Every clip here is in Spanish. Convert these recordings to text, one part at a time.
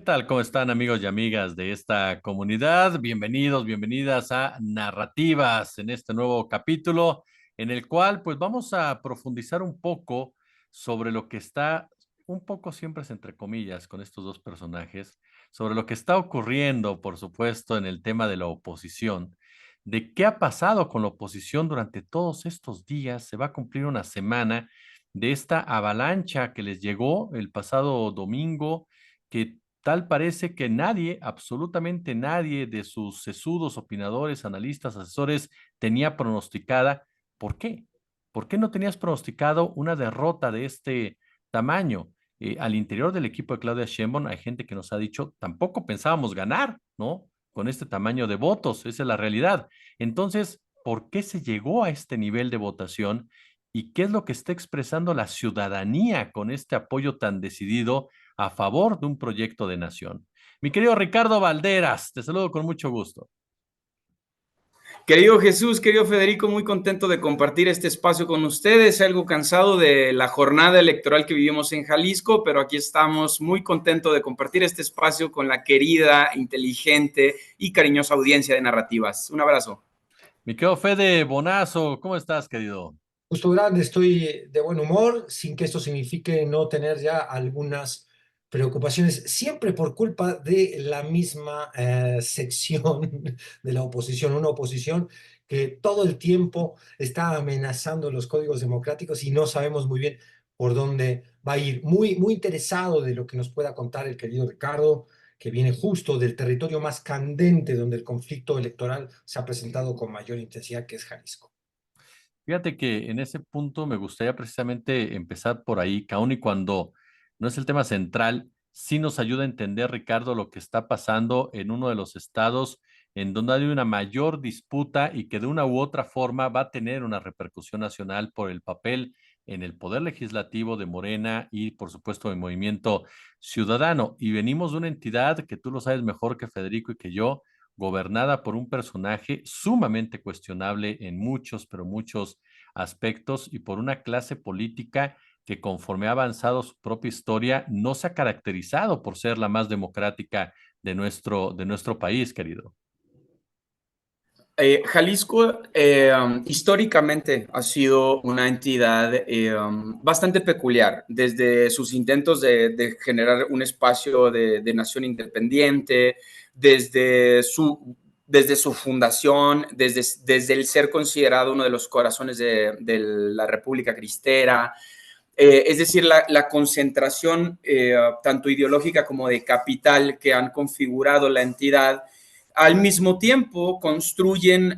tal? ¿Cómo están amigos y amigas de esta comunidad? Bienvenidos, bienvenidas a Narrativas en este nuevo capítulo en el cual pues vamos a profundizar un poco sobre lo que está, un poco siempre es entre comillas con estos dos personajes, sobre lo que está ocurriendo, por supuesto, en el tema de la oposición, de qué ha pasado con la oposición durante todos estos días. Se va a cumplir una semana de esta avalancha que les llegó el pasado domingo, que tal parece que nadie, absolutamente nadie de sus sesudos opinadores, analistas, asesores tenía pronosticada. ¿Por qué? ¿Por qué no tenías pronosticado una derrota de este tamaño? Al interior del equipo de Claudia Sheinbaum hay gente que nos ha dicho, tampoco pensábamos ganar, ¿no? Con este tamaño de votos, esa es la realidad. Entonces, ¿por qué se llegó a este nivel de votación? ¿Y qué es lo que está expresando la ciudadanía con este apoyo tan decidido a favor de un proyecto de nación? Mi querido Ricardo Valderas, te saludo con mucho gusto. Querido Jesús, querido Federico, muy contento de compartir este espacio con ustedes. Algo cansado de la jornada electoral que vivimos en Jalisco, pero aquí estamos muy contentos de compartir este espacio con la querida, inteligente y cariñosa audiencia de Narrativas. Un abrazo. Mi querido Fede Bonazo, ¿cómo estás, querido? Justo grande, estoy de buen humor, sin que esto signifique no tener ya algunas preocupaciones, siempre por culpa de la misma sección de la oposición, una oposición que todo el tiempo está amenazando los códigos democráticos y no sabemos muy bien por dónde va a ir. Muy, muy interesado de lo que nos pueda contar el querido Ricardo, que viene justo del territorio más candente donde el conflicto electoral se ha presentado con mayor intensidad, que es Jalisco. Fíjate que en ese punto me gustaría precisamente empezar por ahí, que aun y cuando no es el tema central, sí nos ayuda a entender, Ricardo, lo que está pasando en uno de los estados en donde hay una mayor disputa y que de una u otra forma va a tener una repercusión nacional por el papel en el poder legislativo de Morena y, por supuesto, del Movimiento Ciudadano. Y venimos de una entidad que tú lo sabes mejor que Federico y que yo, gobernada por un personaje sumamente cuestionable en muchos, pero muchos aspectos, y por una clase política que conforme ha avanzado su propia historia no se ha caracterizado por ser la más democrática de nuestro país, querido. Jalisco históricamente ha sido una entidad bastante peculiar, desde sus intentos de generar un espacio de nación independiente, desde su fundación, desde el ser considerado uno de los corazones de la República Cristera. Es decir, la concentración tanto ideológica como de capital que han configurado la entidad, al mismo tiempo construyen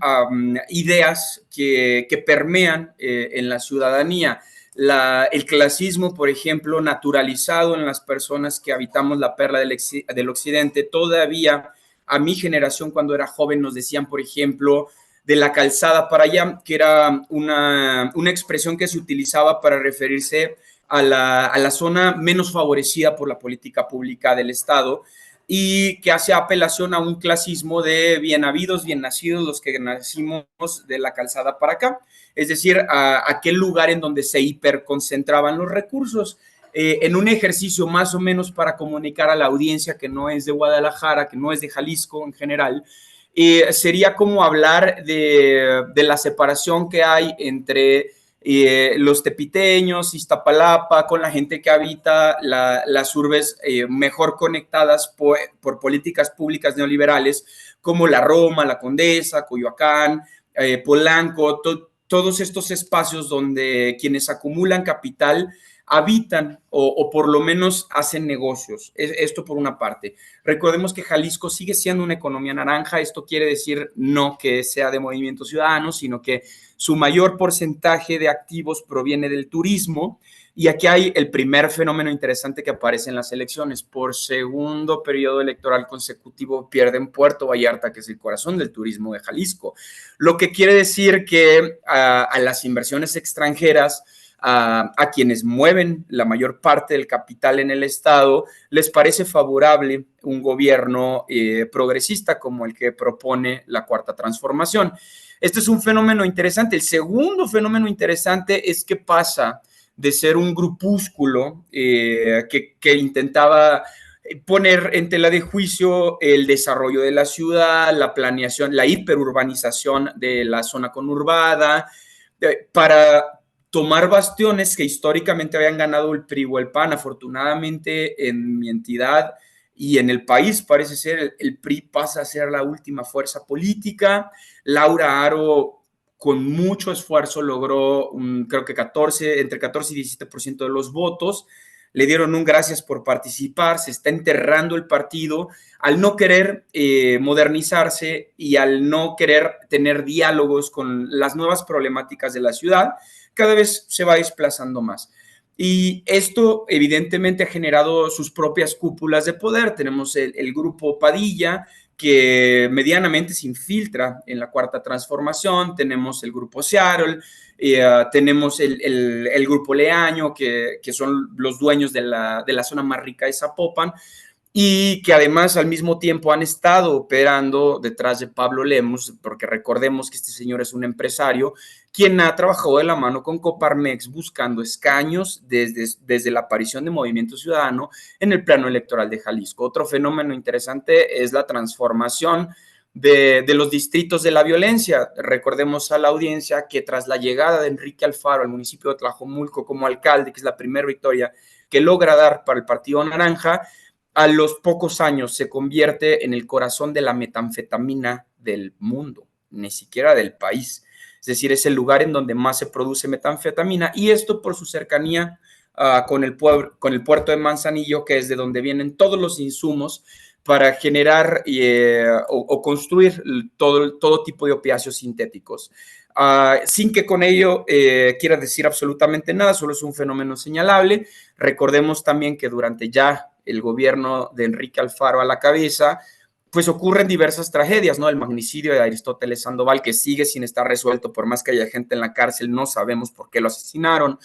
ideas que permean en la ciudadanía. El clasismo, por ejemplo, naturalizado en las personas que habitamos la perla del occidente, todavía a mi generación cuando era joven nos decían, por ejemplo, de la calzada para allá, que era una expresión que se utilizaba para referirse a la zona menos favorecida por la política pública del Estado, y que hace apelación a un clasismo de bien habidos, bien nacidos, los que nacimos de la calzada para acá, es decir, a aquel lugar en donde se hiperconcentraban los recursos. En un ejercicio más o menos para comunicar a la audiencia que no es de Guadalajara, que no es de Jalisco en general, sería como hablar de la separación que hay entre los tepiteños, Iztapalapa, con la gente que habita las urbes mejor conectadas por políticas públicas neoliberales, como la Roma, la Condesa, Coyoacán, Polanco, todos estos espacios donde quienes acumulan capital habitan o por lo menos hacen negocios. Esto por una parte. Recordemos que Jalisco sigue siendo una economía naranja. Esto quiere decir no que sea de Movimiento Ciudadano, sino que su mayor porcentaje de activos proviene del turismo. Y aquí hay el primer fenómeno interesante que aparece en las elecciones. Por segundo periodo electoral consecutivo pierden Puerto Vallarta, que es el corazón del turismo de Jalisco. Lo que quiere decir que a las inversiones extranjeras, a quienes mueven la mayor parte del capital en el Estado, les parece favorable un gobierno progresista como el que propone la Cuarta Transformación. Este es un fenómeno interesante. El segundo fenómeno interesante es que pasa de ser un grupúsculo que intentaba poner en tela de juicio el desarrollo de la ciudad, la planeación, la hiperurbanización de la zona conurbada, para tomar bastiones que históricamente habían ganado el PRI o el PAN. Afortunadamente, en mi entidad y en el país, parece ser, el PRI pasa a ser la última fuerza política. Laura Aro, con mucho esfuerzo, logró creo que entre 14 y 17% de los votos. Le dieron un gracias por participar. Se está enterrando el partido al no querer modernizarse y al no querer tener diálogos con las nuevas problemáticas de la ciudad. Cada vez se va desplazando más. Y esto evidentemente ha generado sus propias cúpulas de poder. Tenemos el grupo Padilla, que medianamente se infiltra en la Cuarta Transformación. Tenemos el grupo Seattle, tenemos el grupo Leaño, que son los dueños de la zona más rica de Zapopan, y que además al mismo tiempo han estado operando detrás de Pablo Lemus, porque recordemos que este señor es un empresario quien ha trabajado de la mano con Coparmex buscando escaños desde la aparición de Movimiento Ciudadano en el plano electoral de Jalisco. Otro fenómeno interesante es la transformación de los distritos de la violencia. Recordemos a la audiencia que tras la llegada de Enrique Alfaro al municipio de Tlajomulco como alcalde, que es la primera victoria que logra dar para el Partido Naranja, a los pocos años se convierte en el corazón de la metanfetamina del mundo, ni siquiera del país. Es decir, es el lugar en donde más se produce metanfetamina, y esto por su cercanía con el puerto de Manzanillo, que es de donde vienen todos los insumos para generar o construir todo tipo de opiáceos sintéticos. Sin que con ello quiera decir absolutamente nada, solo es un fenómeno señalable. Recordemos también que durante ya el gobierno de Enrique Alfaro a la cabeza, pues ocurren diversas tragedias, ¿no? El magnicidio de Aristóteles Sandoval, que sigue sin estar resuelto, por más que haya gente en la cárcel, no sabemos por qué lo asesinaron.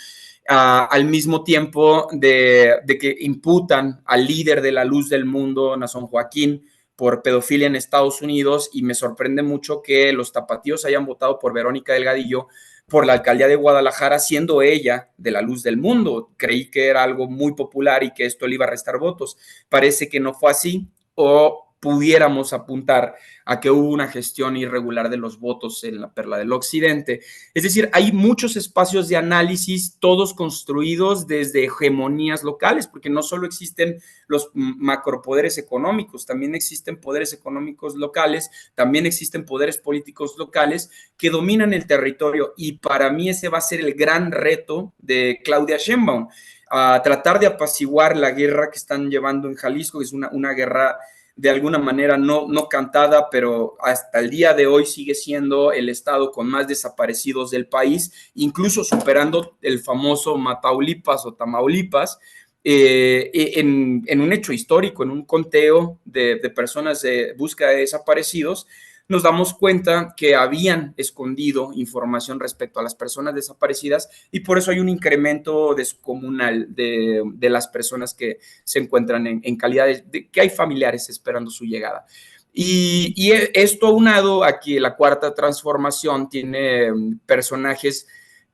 Al mismo tiempo de que imputan al líder de la luz del mundo, Nazón Joaquín, por pedofilia en Estados Unidos, y me sorprende mucho que los tapatíos hayan votado por Verónica Delgadillo por la alcaldía de Guadalajara, siendo ella de la luz del mundo. Creí que era algo muy popular y que esto le iba a restar votos. Parece que no fue así, o pudiéramos apuntar a que hubo una gestión irregular de los votos en la Perla del Occidente. Es decir, hay muchos espacios de análisis, todos construidos desde hegemonías locales, porque no solo existen los macropoderes económicos, también existen poderes económicos locales, también existen poderes políticos locales que dominan el territorio, y para mí ese va a ser el gran reto de Claudia Sheinbaum, a tratar de apaciguar la guerra que están llevando en Jalisco, que es una guerra de alguna manera no cantada, pero hasta el día de hoy sigue siendo el estado con más desaparecidos del país, incluso superando el famoso Mataulipas o Tamaulipas, en un hecho histórico, en un conteo de personas de búsqueda de desaparecidos. Nos damos cuenta que habían escondido información respecto a las personas desaparecidas, y por eso hay un incremento descomunal de las personas que se encuentran en calidad de que hay familiares esperando su llegada. Y esto aunado a que la Cuarta Transformación tiene personajes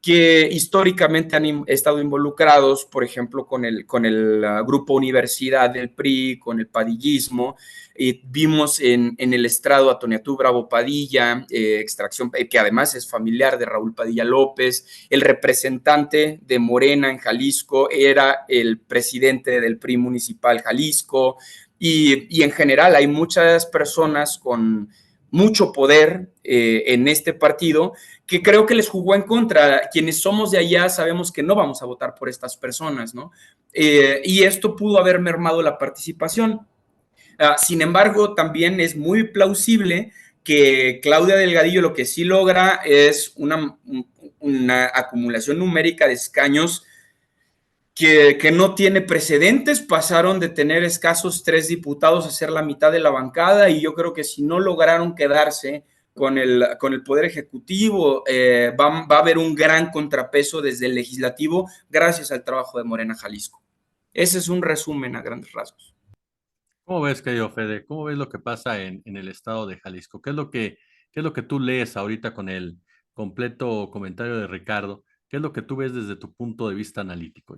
que históricamente han estado involucrados, por ejemplo, con el grupo Universidad del PRI, con el padillismo. Vimos en el estrado a Toniatú Bravo Padilla, extracción, que además es familiar de Raúl Padilla López. El representante de Morena en Jalisco era el presidente del PRI municipal Jalisco, y en general hay muchas personas con mucho poder en este partido que creo que les jugó en contra. Quienes somos de allá sabemos que no vamos a votar por estas personas, ¿no? Y esto pudo haber mermado la participación. Sin embargo, también es muy plausible que Claudia Delgadillo lo que sí logra es una acumulación numérica de escaños que no tiene precedentes. Pasaron de tener escasos 3 diputados a ser la mitad de la bancada, y yo creo que si no lograron quedarse con el Poder Ejecutivo, va a haber un gran contrapeso desde el Legislativo gracias al trabajo de Morena Jalisco. Ese es un resumen a grandes rasgos. ¿Cómo ves, querido Fede? ¿Cómo ves lo que pasa en el estado de Jalisco? ¿Qué es lo que tú lees ahorita con el completo comentario de Ricardo? ¿Qué es lo que tú ves desde tu punto de vista analítico?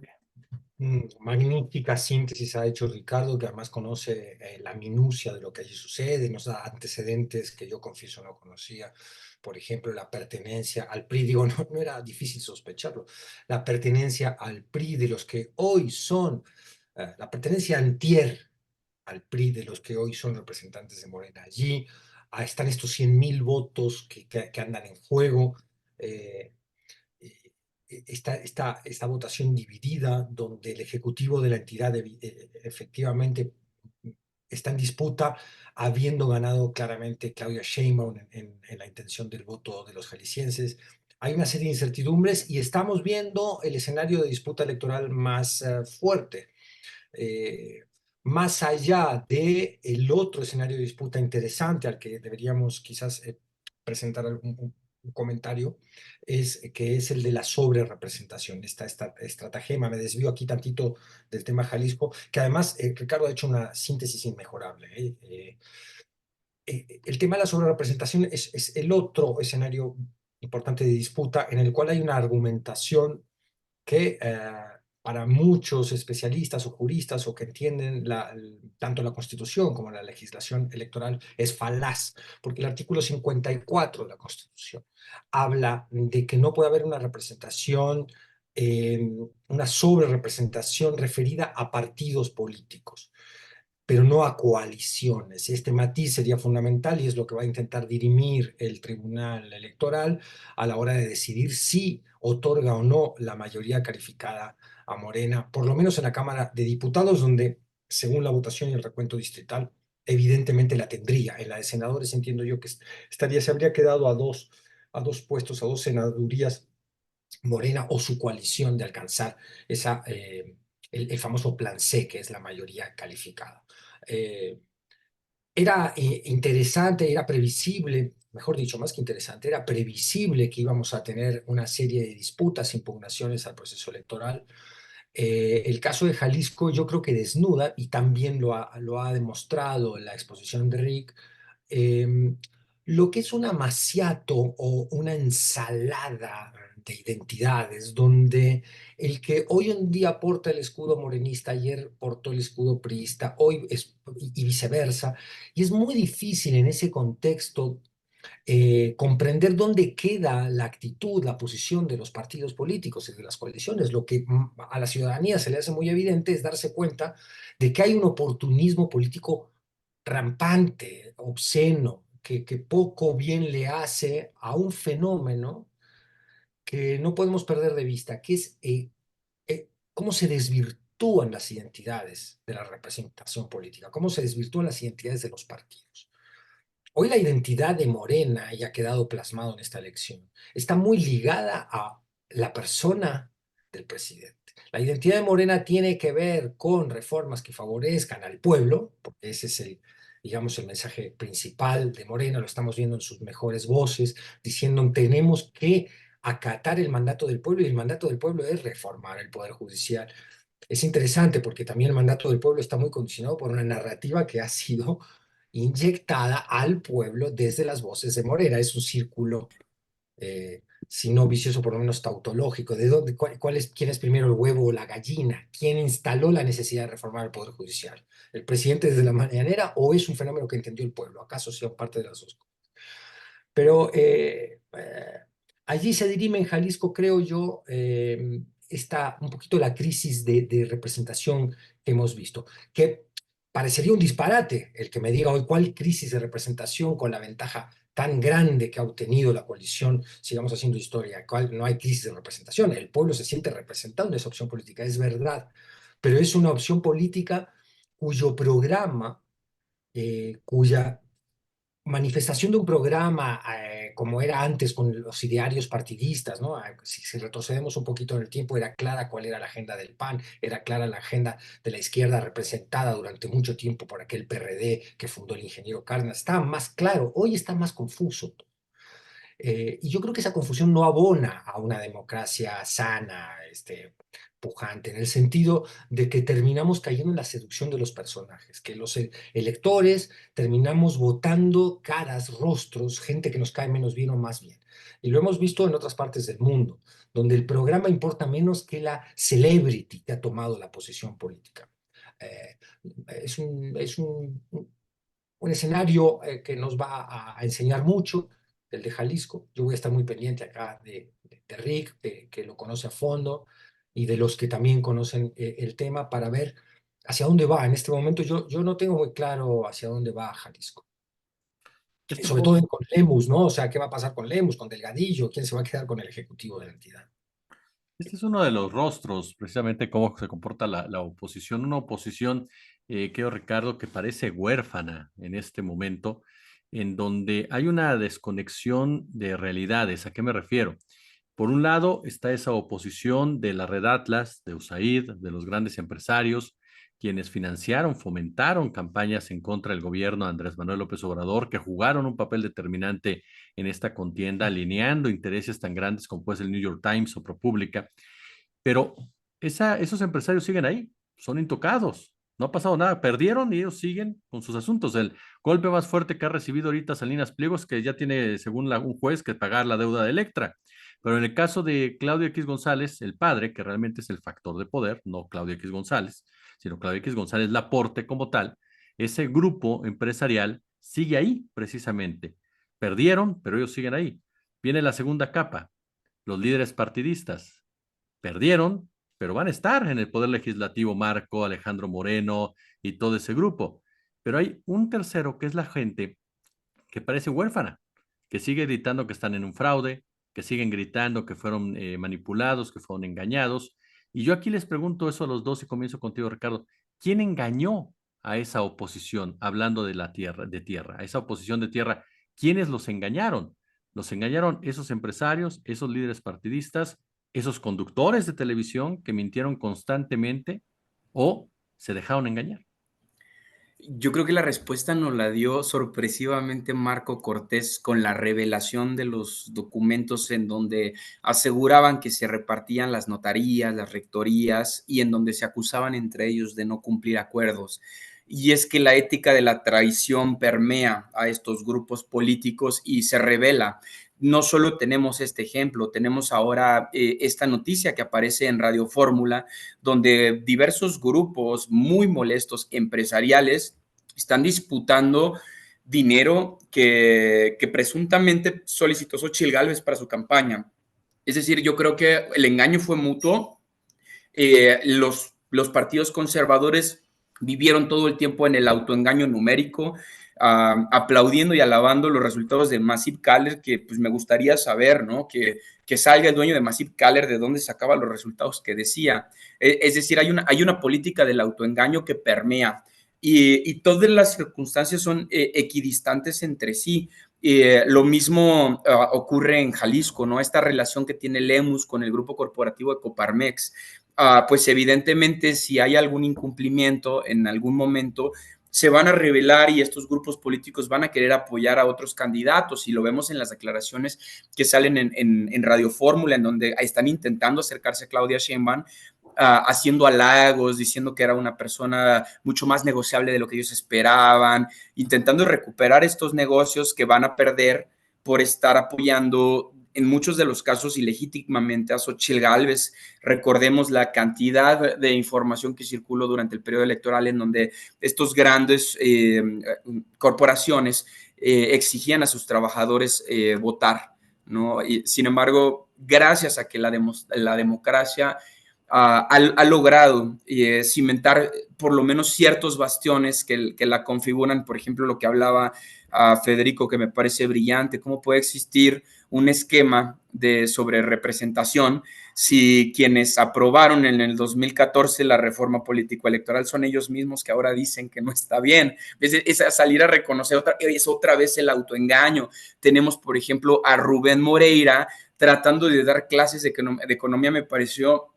Magnífica síntesis ha hecho Ricardo, que además conoce la minucia de lo que allí sucede, nos da antecedentes que yo confieso no conocía. Por ejemplo, la pertenencia al PRI, digo, no era difícil sospecharlo, la pertenencia al PRI de los que hoy son, la pertenencia antier al PRI de los que hoy son representantes de Morena. Allí están estos 100.000 votos que andan en juego. eh, esta votación dividida, donde el ejecutivo de la entidad efectivamente está en disputa, habiendo ganado claramente Claudia Sheinbaum en la intención del voto de los jaliscienses. Hay una serie de incertidumbres y estamos viendo el escenario de disputa electoral más fuerte. Eh, Más allá del otro escenario de disputa interesante al que deberíamos quizás presentar un comentario, que es el de la sobrerepresentación, esta estratagema. Me desvío aquí tantito del tema Jalisco, que además Ricardo ha hecho una síntesis inmejorable. El tema de la sobrerepresentación es el otro escenario importante de disputa en el cual hay una argumentación que para muchos especialistas o juristas o que entienden tanto la Constitución como la legislación electoral es falaz, porque el artículo 54 de la Constitución habla de que no puede haber una representación, una sobrerepresentación referida a partidos políticos, pero no a coaliciones. Este matiz sería fundamental y es lo que va a intentar dirimir el Tribunal Electoral a la hora de decidir si otorga o no la mayoría calificada a Morena, por lo menos en la Cámara de Diputados, donde, según la votación y el recuento distrital, evidentemente la tendría. En la de senadores entiendo yo que se habría quedado a dos puestos, a dos senadurías Morena o su coalición de alcanzar el famoso plan C, que es la mayoría calificada. Eh, Era interesante, era previsible, mejor dicho, más que interesante, era previsible que íbamos a tener una serie de disputas, impugnaciones al proceso electoral. El caso de Jalisco yo creo que desnuda, y también lo ha demostrado la exposición de Rick, eh, lo que es un amaciato o una ensalada de identidades, donde el que hoy en día porta el escudo morenista, ayer portó el escudo priista, hoy y viceversa, y es muy difícil en ese contexto comprender dónde queda la actitud, la posición de los partidos políticos y de las coaliciones. Lo que a la ciudadanía se le hace muy evidente es darse cuenta de que hay un oportunismo político rampante, obsceno, que poco bien le hace a un fenómeno que no podemos perder de vista, que es cómo se desvirtúan las identidades de la representación política, cómo se desvirtúan las identidades de los partidos. Hoy la identidad de Morena, y ha quedado plasmado en esta elección, está muy ligada a la persona del presidente. La identidad de Morena tiene que ver con reformas que favorezcan al pueblo, porque ese es digamos, el mensaje principal de Morena, lo estamos viendo en sus mejores voces, diciendo tenemos que acatar el mandato del pueblo, y el mandato del pueblo es reformar el Poder Judicial. Es interesante porque también el mandato del pueblo está muy condicionado por una narrativa que ha sido inyectada al pueblo desde las voces de Morena. Es un círculo, si no vicioso, por lo menos tautológico. ¿De dónde, quién es primero el huevo o la gallina? ¿Quién instaló la necesidad de reformar el Poder Judicial? ¿El presidente desde la mañanera o es un fenómeno que entendió el pueblo? ¿Acaso sea parte de las dos? Pero allí se dirime en Jalisco, creo yo, está un poquito la crisis de representación que hemos visto, que parecería un disparate el que me diga hoy cuál crisis de representación con la ventaja tan grande que ha obtenido la coalición, sigamos haciendo historia, cuál no hay crisis de representación, el pueblo se siente representado en esa opción política, es verdad, pero es una opción política cuyo programa, cuya manifestación de un programa como era antes con los idearios partidistas, ¿no? Si retrocedemos un poquito en el tiempo, era clara cuál era la agenda del PAN, era clara la agenda de la izquierda representada durante mucho tiempo por aquel PRD que fundó el ingeniero Cárdenas, estaba más claro, hoy está más confuso. Y yo creo que esa confusión no abona a una democracia sana, pujante, en el sentido de que terminamos cayendo en la seducción de los personajes, que los electores terminamos votando caras, rostros, gente que nos cae menos bien o más bien. Y lo hemos visto en otras partes del mundo, donde el programa importa menos que la celebrity que ha tomado la posición política. Eh, es un escenario que nos va a enseñar mucho, el de Jalisco. Yo voy a estar muy pendiente acá de Rick, que lo conoce a fondo, y de los que también conocen el tema para ver hacia dónde va. En este momento yo no tengo muy claro hacia dónde va Jalisco. Este Sobre todo con Lemus, ¿no? O sea, ¿qué va a pasar con Lemus, con Delgadillo? ¿Quién se va a quedar con el ejecutivo de la entidad? Este es uno de los rostros, precisamente cómo se comporta la oposición. Una oposición, creo, Ricardo, que parece huérfana en este momento, en donde hay una desconexión de realidades. ¿A qué me refiero? Por un lado está esa oposición de la Red Atlas, de USAID, de los grandes empresarios, quienes financiaron, fomentaron campañas en contra del gobierno de Andrés Manuel López Obrador, que jugaron un papel determinante en esta contienda, alineando intereses tan grandes como puede ser el New York Times o ProPublica. Pero esos empresarios siguen ahí, son intocados, no ha pasado nada, perdieron y ellos siguen con sus asuntos. El golpe más fuerte que ha recibido ahorita Salinas Pliego es que ya tiene, según un juez, que pagar la deuda de Electra. Pero en el caso de Claudio X González, el padre, que realmente es el factor de poder, no Claudio X González, sino Claudio X González Laporte como tal, ese grupo empresarial sigue ahí precisamente. Perdieron, pero ellos siguen ahí. Viene la segunda capa, los líderes partidistas. Perdieron, pero van a estar en el Poder Legislativo, Marco, Alejandro Moreno y todo ese grupo. Pero hay un tercero que es la gente que parece huérfana, que sigue gritando que están en un fraude, que siguen gritando que fueron manipulados, que fueron engañados. Y yo aquí les pregunto eso a los dos y comienzo contigo, Ricardo. ¿Quién engañó a esa oposición, hablando de la tierra, a esa oposición de tierra? ¿Quiénes los engañaron? Los engañaron esos empresarios, esos líderes partidistas, esos conductores de televisión que mintieron constantemente o se dejaron engañar. Yo creo que la respuesta nos la dio sorpresivamente Marco Cortés con la revelación de los documentos en donde aseguraban que se repartían las notarías, las rectorías y en donde se acusaban entre ellos de no cumplir acuerdos. Y es que la ética de la traición permea a estos grupos políticos y se revela. No solo tenemos este ejemplo, tenemos ahora esta noticia que aparece en Radio Fórmula, donde diversos grupos muy molestos empresariales están disputando dinero que presuntamente solicitó Xochitl Gálvez para su campaña. Es decir, yo creo que el engaño fue mutuo. Los partidos conservadores vivieron todo el tiempo en el autoengaño numérico, aplaudiendo y alabando los resultados de Massive Caller, que pues me gustaría saber, ¿no? Que salga el dueño de Massive Caller de dónde sacaba los resultados que decía. Es decir, hay una política del autoengaño que permea y todas las circunstancias son equidistantes entre sí. Lo mismo ocurre en Jalisco, ¿no? Esta relación que tiene Lemus con el grupo corporativo de Coparmex, pues evidentemente si hay algún incumplimiento en algún momento, se van a revelar y estos grupos políticos van a querer apoyar a otros candidatos y lo vemos en las declaraciones que salen en Radio Fórmula, en donde están intentando acercarse a Claudia Sheinbaum, haciendo halagos, diciendo que era una persona mucho más negociable de lo que ellos esperaban, intentando recuperar estos negocios que van a perder por estar apoyando en muchos de los casos ilegítimamente a Xochitl Gálvez. Recordemos la cantidad de información que circuló durante el periodo electoral en donde estos grandes corporaciones exigían a sus trabajadores votar, ¿no? Y, sin embargo, gracias a que la democracia ha logrado cimentar por lo menos ciertos bastiones que la configuran, por ejemplo, lo que hablaba Federico, que me parece brillante, cómo puede existir un esquema de sobrerepresentación si quienes aprobaron en el 2014 la reforma político-electoral son ellos mismos que ahora dicen que no está bien. Es salir a reconocer es otra vez el autoengaño. Tenemos, por ejemplo, a Rubén Moreira tratando de dar clases de economía, me pareció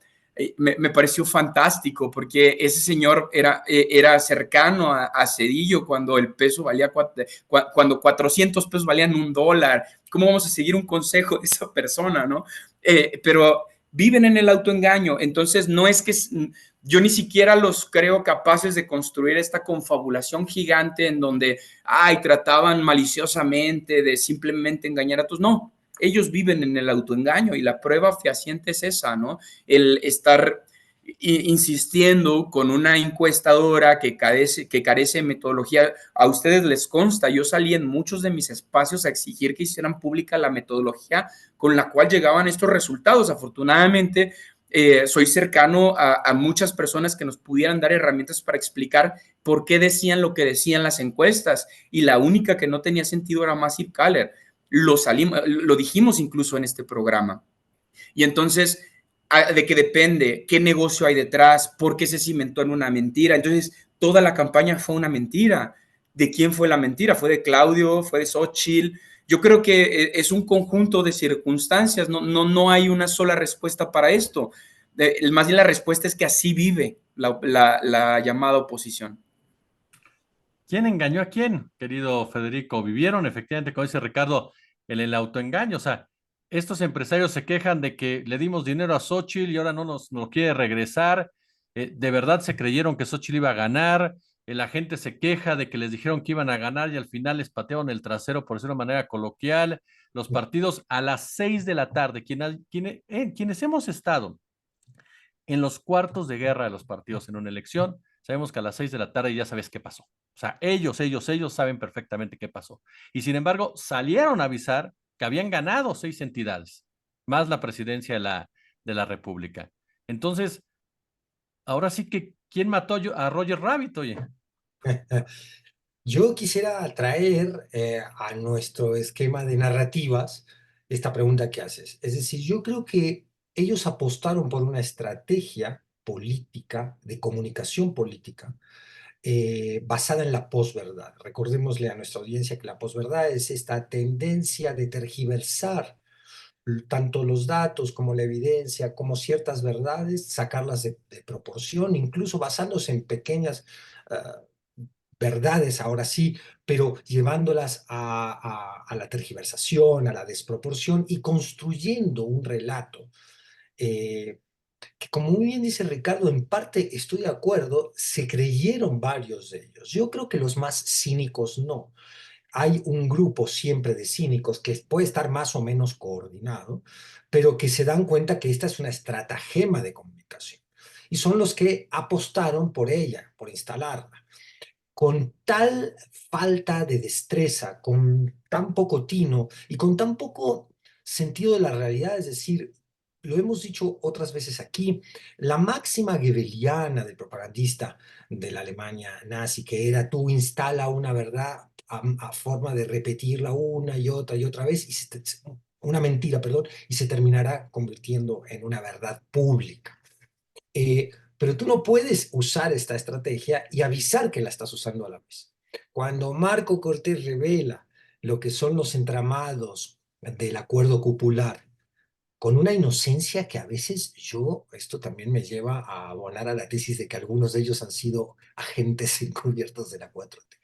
me pareció fantástico porque ese señor era cercano a Cedillo cuando el peso valía, cuando 400 pesos valían $1. ¿Cómo vamos a seguir un consejo de esa persona, no? Pero viven en el autoengaño, entonces no es que yo ni siquiera los creo capaces de construir esta confabulación gigante en donde, trataban maliciosamente de simplemente engañar a todos. No, ellos viven en el autoengaño y la prueba fehaciente es esa, ¿no? El estar insistiendo con una encuestadora que carece de metodología. A ustedes les consta, yo salí en muchos de mis espacios a exigir que hicieran pública la metodología con la cual llegaban estos resultados. Afortunadamente, soy cercano a muchas personas que nos pudieran dar herramientas para explicar por qué decían lo que decían las encuestas, y la única que no tenía sentido era Massive Caller. Lo dijimos incluso en este programa. Y entonces, ¿de qué depende? ¿Qué negocio hay detrás? ¿Por qué se cimentó en una mentira? Entonces, toda la campaña fue una mentira. ¿De quién fue la mentira? ¿Fue de Claudio? ¿Fue de Xochitl? Yo creo que es un conjunto de circunstancias. No hay una sola respuesta para esto. Más bien la respuesta es que así vive la llamada oposición. ¿Quién engañó a quién, querido Federico? Vivieron efectivamente, como dice Ricardo, en el autoengaño. O sea, estos empresarios se quejan de que le dimos dinero a Xochitl y ahora no nos quiere regresar. De verdad se creyeron que Xochitl iba a ganar. La gente se queja de que les dijeron que iban a ganar y al final les patearon el trasero, por decirlo de manera coloquial. Los partidos a las 6 de la tarde, quienes hemos estado en los cuartos de guerra de los partidos en una elección, sabemos que a las 6 de la tarde ya sabes qué pasó. O sea, ellos saben perfectamente qué pasó. Y sin embargo, salieron a avisar que habían ganado 6 entidades, más la presidencia de la República. Entonces, ahora sí que, ¿quién mató a Roger Rabbit, oye? Yo quisiera traer a nuestro esquema de narrativas esta pregunta que haces. Es decir, yo creo que ellos apostaron por una estrategia política, de comunicación política, basada en la posverdad. Recordémosle a nuestra audiencia que la posverdad es esta tendencia de tergiversar tanto los datos como la evidencia, como ciertas verdades, sacarlas de proporción, incluso basándose en pequeñas verdades, ahora sí, pero llevándolas a la tergiversación, a la desproporción y construyendo un relato que, como muy bien dice Ricardo, en parte estoy de acuerdo, se creyeron varios de ellos. Yo creo que los más cínicos no. Hay un grupo siempre de cínicos que puede estar más o menos coordinado, pero que se dan cuenta que esta es una estratagema de comunicación. Y son los que apostaron por ella, por instalarla con tal falta de destreza, con tan poco tino y con tan poco sentido de la realidad, es decir, lo hemos dicho otras veces aquí, la máxima goebbeliana del propagandista de la Alemania nazi, que era tú instala una verdad a forma de repetirla una y otra vez, una mentira, perdón, y se terminará convirtiendo en una verdad pública. Pero tú no puedes usar esta estrategia y avisar que la estás usando a la vez. Cuando Marco Cortés revela lo que son los entramados del acuerdo cupular, con una inocencia que a veces esto también me lleva a abonar a la tesis de que algunos de ellos han sido agentes encubiertos de la 4T.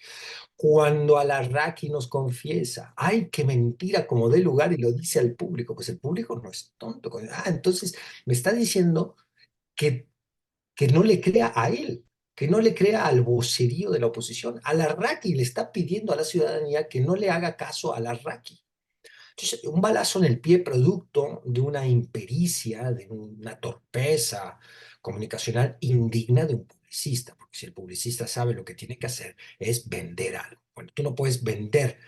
Cuando Alarraqui nos confiesa, ay, qué mentira, como dé lugar y lo dice al público, pues el público no es tonto. Entonces me está diciendo que no le crea a él, que no le crea al vocerío de la oposición. Alarraqui le está pidiendo a la ciudadanía que no le haga caso a Alarraqui. Entonces, un balazo en el pie producto de una impericia, de una torpeza comunicacional indigna de un publicista, porque si el publicista sabe lo que tiene que hacer es vender algo. Bueno, tú no puedes vender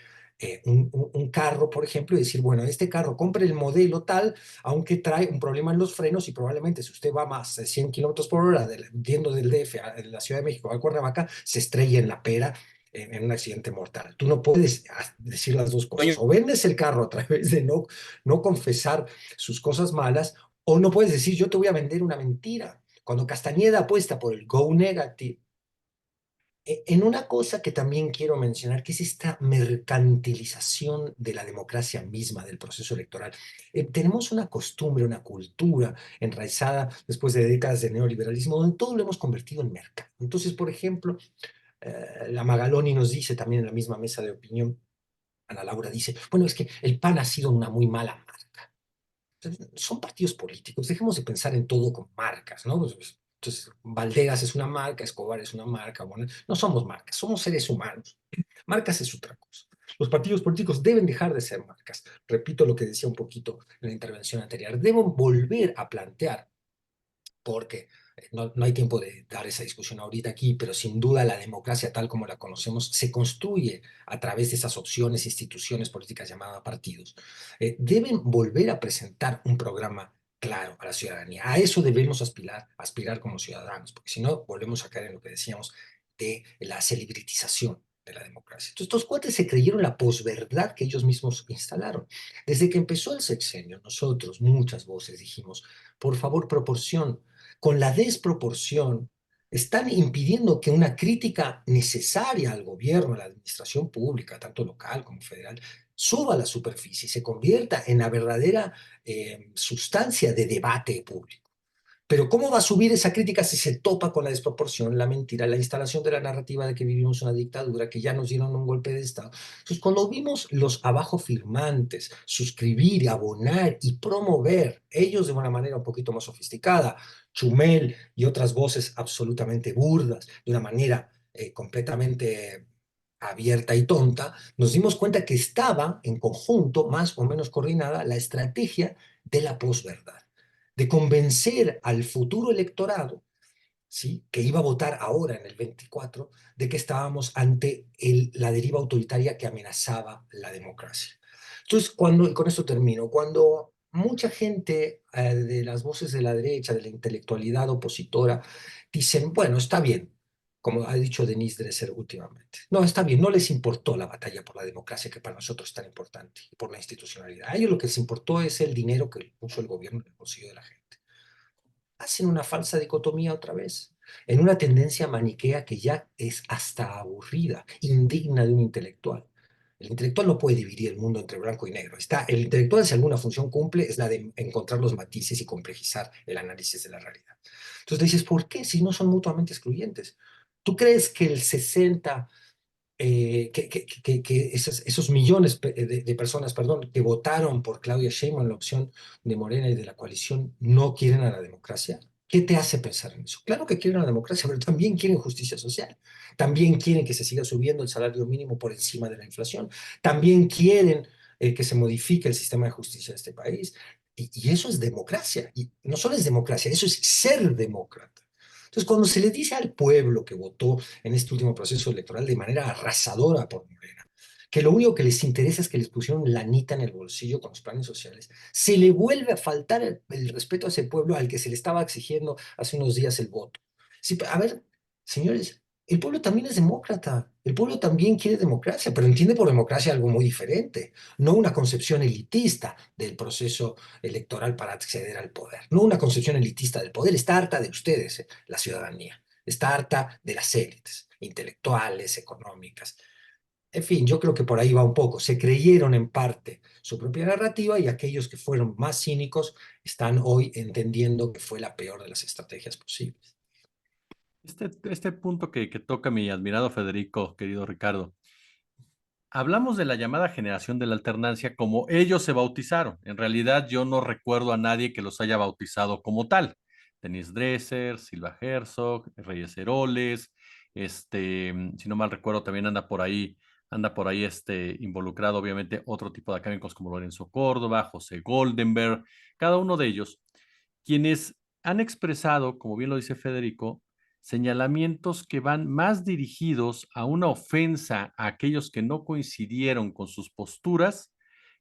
un carro, por ejemplo, y decir, bueno, este carro, compre el modelo tal, aunque trae un problema en los frenos y probablemente si usted va más de 100 kilómetros por hora, yendo del DF a la Ciudad de México a Cuernavaca, se estrella en la pera en un accidente mortal. Tú no puedes decir las dos cosas. O vendes el carro a través de no confesar sus cosas malas, o no puedes decir, yo te voy a vender una mentira. Cuando Castañeda apuesta por el go negative, En una cosa que también quiero mencionar, que es esta mercantilización de la democracia misma, del proceso electoral. Tenemos una costumbre, una cultura enraizada después de décadas de neoliberalismo, donde todo lo hemos convertido en mercado. Entonces, por ejemplo, la Magaloni nos dice también en la misma mesa de opinión, Ana Laura dice, bueno, es que el PAN ha sido una muy mala marca. Entonces, son partidos políticos, dejemos de pensar en todo con marcas, ¿no? Entonces, Valderas es una marca, Escobar es una marca, bueno, no somos marcas, somos seres humanos. Marcas es otra cosa. Los partidos políticos deben dejar de ser marcas. Repito lo que decía un poquito en la intervención anterior, deben volver a plantear porque no hay tiempo de dar esa discusión ahorita aquí, pero sin duda la democracia tal como la conocemos se construye a través de esas opciones, instituciones políticas llamadas partidos. Deben volver a presentar un programa claro a la ciudadanía. A eso debemos aspirar como ciudadanos, porque si no, volvemos a caer en lo que decíamos de la celebritización de la democracia. Entonces, estos cuates se creyeron la posverdad que ellos mismos instalaron. Desde que empezó el sexenio, nosotros, muchas voces, dijimos, por favor, proporción, con la desproporción, están impidiendo que una crítica necesaria al gobierno, a la administración pública, tanto local como federal, suba a la superficie y se convierta en la verdadera sustancia de debate público. Pero ¿cómo va a subir esa crítica si se topa con la desproporción, la mentira, la instalación de la narrativa de que vivimos una dictadura, que ya nos dieron un golpe de Estado? Entonces, cuando vimos los abajo firmantes suscribir, abonar y promover, ellos de una manera un poquito más sofisticada, Chumel y otras voces absolutamente burdas, de una manera completamente abierta y tonta, nos dimos cuenta que estaba en conjunto, más o menos coordinada, la estrategia de la posverdad, de convencer al futuro electorado, ¿sí?, que iba a votar ahora en el 24, de que estábamos ante la deriva autoritaria que amenazaba la democracia. Entonces, y con esto termino, cuando mucha gente de las voces de la derecha, de la intelectualidad opositora, dicen, bueno, está bien, como ha dicho Denise Dresser últimamente. No, está bien, no les importó la batalla por la democracia, que para nosotros es tan importante, y por la institucionalidad. A ellos lo que les importó es el dinero que puso el gobierno en el bolsillo de la gente. Hacen una falsa dicotomía otra vez, en una tendencia maniquea que ya es hasta aburrida, indigna de un intelectual. El intelectual no puede dividir el mundo entre blanco y negro. El intelectual, si alguna función cumple, es la de encontrar los matices y complejizar el análisis de la realidad. Entonces dices, ¿por qué? Si no son mutuamente excluyentes. ¿Tú crees que el 60, que esos millones de personas, perdón, que votaron por Claudia Sheinbaum, la opción de Morena y de la coalición, no quieren a la democracia? ¿Qué te hace pensar en eso? Claro que quieren a la democracia, pero también quieren justicia social. También quieren que se siga subiendo el salario mínimo por encima de la inflación. También quieren que se modifique el sistema de justicia de este país. Y eso es democracia. Y no solo es democracia, eso es ser demócrata. Entonces, cuando se le dice al pueblo que votó en este último proceso electoral de manera arrasadora por Morena, que lo único que les interesa es que les pusieron lanita en el bolsillo con los planes sociales, se le vuelve a faltar el respeto a ese pueblo al que se le estaba exigiendo hace unos días el voto. Sí, a ver, señores, el pueblo también es demócrata, el pueblo también quiere democracia, pero entiende por democracia algo muy diferente, no una concepción elitista del proceso electoral para acceder al poder, no una concepción elitista del poder. Está harta de ustedes, la ciudadanía, está harta de las élites intelectuales, económicas. En fin, yo creo que por ahí va un poco. Se creyeron en parte su propia narrativa y aquellos que fueron más cínicos están hoy entendiendo que fue la peor de las estrategias posibles. Este punto que toca mi admirado Federico, querido Ricardo, hablamos de la llamada generación de la alternancia como ellos se bautizaron. En realidad yo no recuerdo a nadie que los haya bautizado como tal. Denise Dresser, Silva Herzog, Reyes Heroles, si no mal recuerdo también anda por ahí involucrado obviamente otro tipo de académicos como Lorenzo Córdoba, José Goldenberg, cada uno de ellos, quienes han expresado, como bien lo dice Federico, señalamientos que van más dirigidos a una ofensa a aquellos que no coincidieron con sus posturas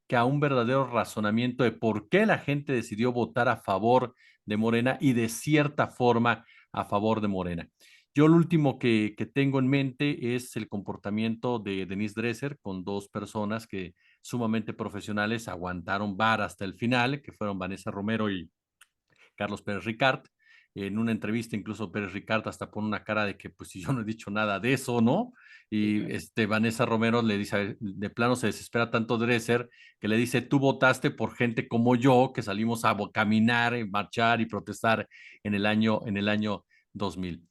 que a un verdadero razonamiento de por qué la gente decidió votar a favor de Morena y de cierta forma a favor de Morena. Yo lo último que tengo en mente es el comportamiento de Denise Dresser con dos personas que sumamente profesionales aguantaron vara hasta el final, que fueron Vanessa Romero y Carlos Pérez Ricard, en una entrevista, incluso Pérez Ricard hasta pone una cara de que pues si yo no he dicho nada de eso, ¿no? Y Vanessa Romero le dice, de plano se desespera tanto Dresser, que le dice, tú votaste por gente como yo, que salimos a caminar, marchar y protestar en el año 2000.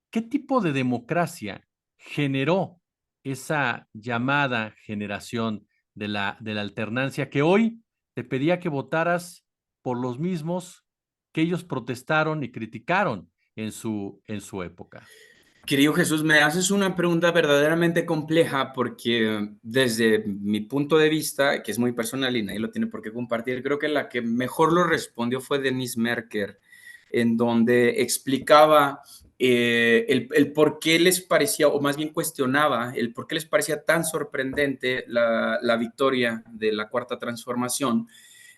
¿Qué tipo de democracia generó esa llamada generación de la alternancia que hoy te pedía que votaras por los mismos que ellos protestaron y criticaron en su época? Querido Jesús, me haces una pregunta verdaderamente compleja porque desde mi punto de vista, que es muy personal y nadie lo tiene por qué compartir, creo que la que mejor lo respondió fue Denise Merker, en donde explicaba el por qué les parecía, o más bien cuestionaba, el por qué les parecía tan sorprendente la victoria de la Cuarta Transformación,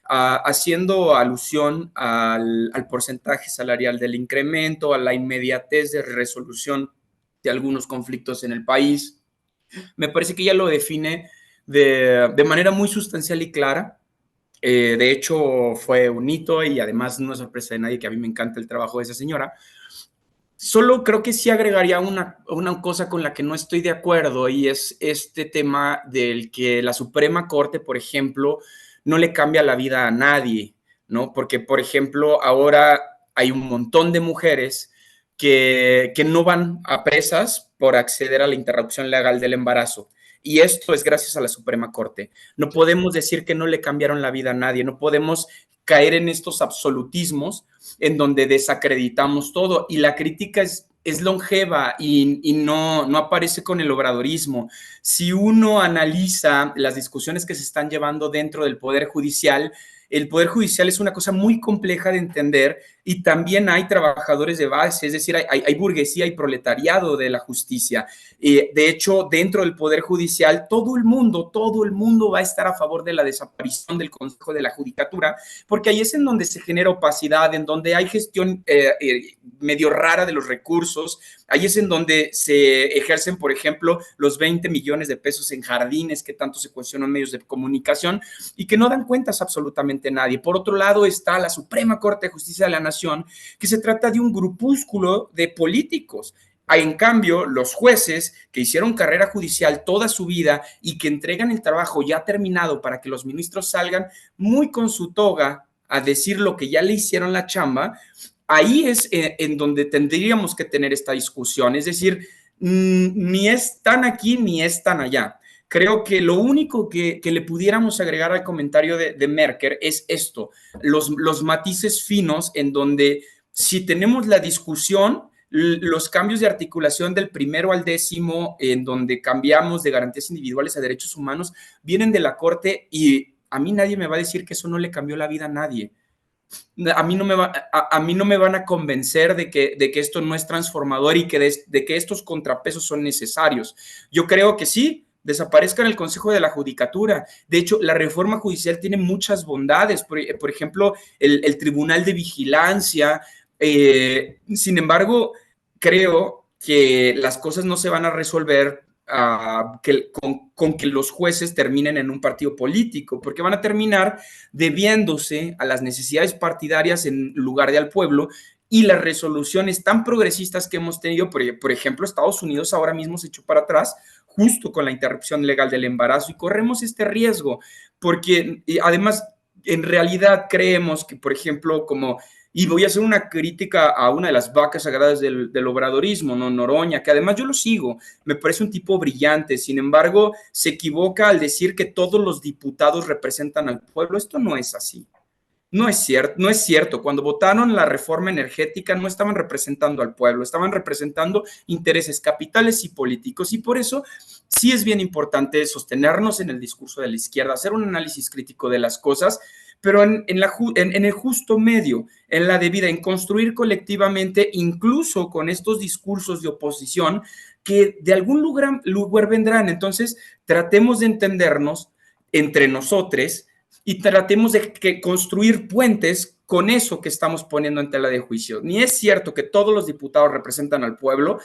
haciendo alusión al porcentaje salarial del incremento, a la inmediatez de resolución de algunos conflictos en el país. Me parece que ella lo define de manera muy sustancial y clara. De hecho, fue un hito y además no es sorpresa de nadie que a mí me encanta el trabajo de esa señora. Solo creo que sí agregaría una cosa con la que no estoy de acuerdo y es este tema del que la Suprema Corte, por ejemplo, no le cambia la vida a nadie, ¿no? Porque, por ejemplo, ahora hay un montón de mujeres que no van a presas por acceder a la interrupción legal del embarazo. Y esto es gracias a la Suprema Corte. No podemos decir que no le cambiaron la vida a nadie, no podemos caer en estos absolutismos en donde desacreditamos todo y la crítica es longeva y no aparece con el obradorismo. Si uno analiza las discusiones que se están llevando dentro del Poder Judicial, el Poder Judicial es una cosa muy compleja de entender y también hay trabajadores de base, es decir, hay burguesía y proletariado de la justicia. De hecho, dentro del Poder Judicial, todo el mundo va a estar a favor de la desaparición del Consejo de la Judicatura, porque ahí es en donde se genera opacidad, en donde hay gestión medio rara de los recursos, ahí es en donde se ejercen, por ejemplo, los 20 millones de pesos en jardines que tanto se cuestionan medios de comunicación y que no dan cuentas absolutamente nadie. Por otro lado está la Suprema Corte de Justicia de la Nación, que se trata de un grupúsculo de políticos. En cambio, los jueces que hicieron carrera judicial toda su vida y que entregan el trabajo ya terminado para que los ministros salgan muy con su toga a decir lo que ya le hicieron la chamba, ahí es en donde tendríamos que tener esta discusión. Es decir, ni es tan aquí ni es tan allá. Creo que lo único que le pudiéramos agregar al comentario de Merker es esto, los matices finos en donde si tenemos la discusión, los cambios de articulación del primero al 10º, en donde cambiamos de garantías individuales a derechos humanos, vienen de la Corte y a mí nadie me va a decir que eso no le cambió la vida a nadie. A mí no me van a convencer de que esto no es transformador y que de que estos contrapesos son necesarios. Yo creo que sí, desaparezcan el Consejo de la Judicatura. De hecho, la reforma judicial tiene muchas bondades. Por ejemplo, el Tribunal de Vigilancia. Sin embargo, creo que las cosas no se van a resolver con que los jueces terminen en un partido político, porque van a terminar debiéndose a las necesidades partidarias en lugar de al pueblo y las resoluciones tan progresistas que hemos tenido, por ejemplo, Estados Unidos ahora mismo se echó para atrás justo con la interrupción legal del embarazo y corremos este riesgo, porque además en realidad creemos que, por ejemplo, como y voy a hacer una crítica a una de las vacas sagradas del obradorismo, ¿no? Noroña, que además yo lo sigo, me parece un tipo brillante, sin embargo, se equivoca al decir que todos los diputados representan al pueblo. Esto no es así. No es cierto, no es cierto. Cuando votaron la reforma energética no estaban representando al pueblo, estaban representando intereses capitales y políticos. Y por eso sí es bien importante sostenernos en el discurso de la izquierda, hacer un análisis crítico de las cosas, pero en el justo medio, en la debida, en construir colectivamente, incluso con estos discursos de oposición que de algún lugar vendrán. Entonces, tratemos de entendernos entre nosotros y tratemos de construir puentes con eso que estamos poniendo en tela de juicio. Ni es cierto que todos los diputados representan al pueblo,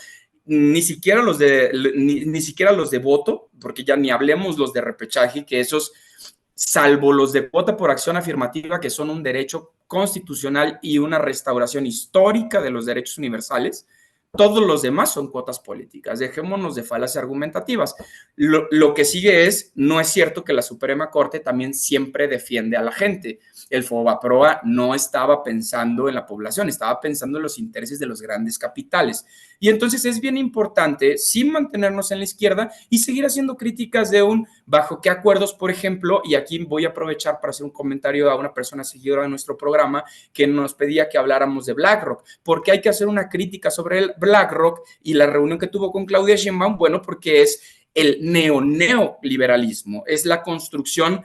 ni siquiera los de voto, porque ya ni hablemos los de repechaje, que esos, salvo los de cuota por acción afirmativa, que son un derecho constitucional y una restauración histórica de los derechos universales, todos los demás son cuotas políticas. Dejémonos de falacias argumentativas. Lo que sigue es, no es cierto que la Suprema Corte también siempre defiende a la gente. El FOBAPROA no estaba pensando en la población, estaba pensando en los intereses de los grandes capitales. Y entonces es bien importante sí mantenernos en la izquierda y seguir haciendo críticas de bajo qué acuerdos, por ejemplo, y aquí voy a aprovechar para hacer un comentario a una persona seguidora de nuestro programa que nos pedía que habláramos de BlackRock, porque hay que hacer una crítica sobre el BlackRock y la reunión que tuvo con Claudia Sheinbaum, bueno, porque es el neoliberalismo, es la construcción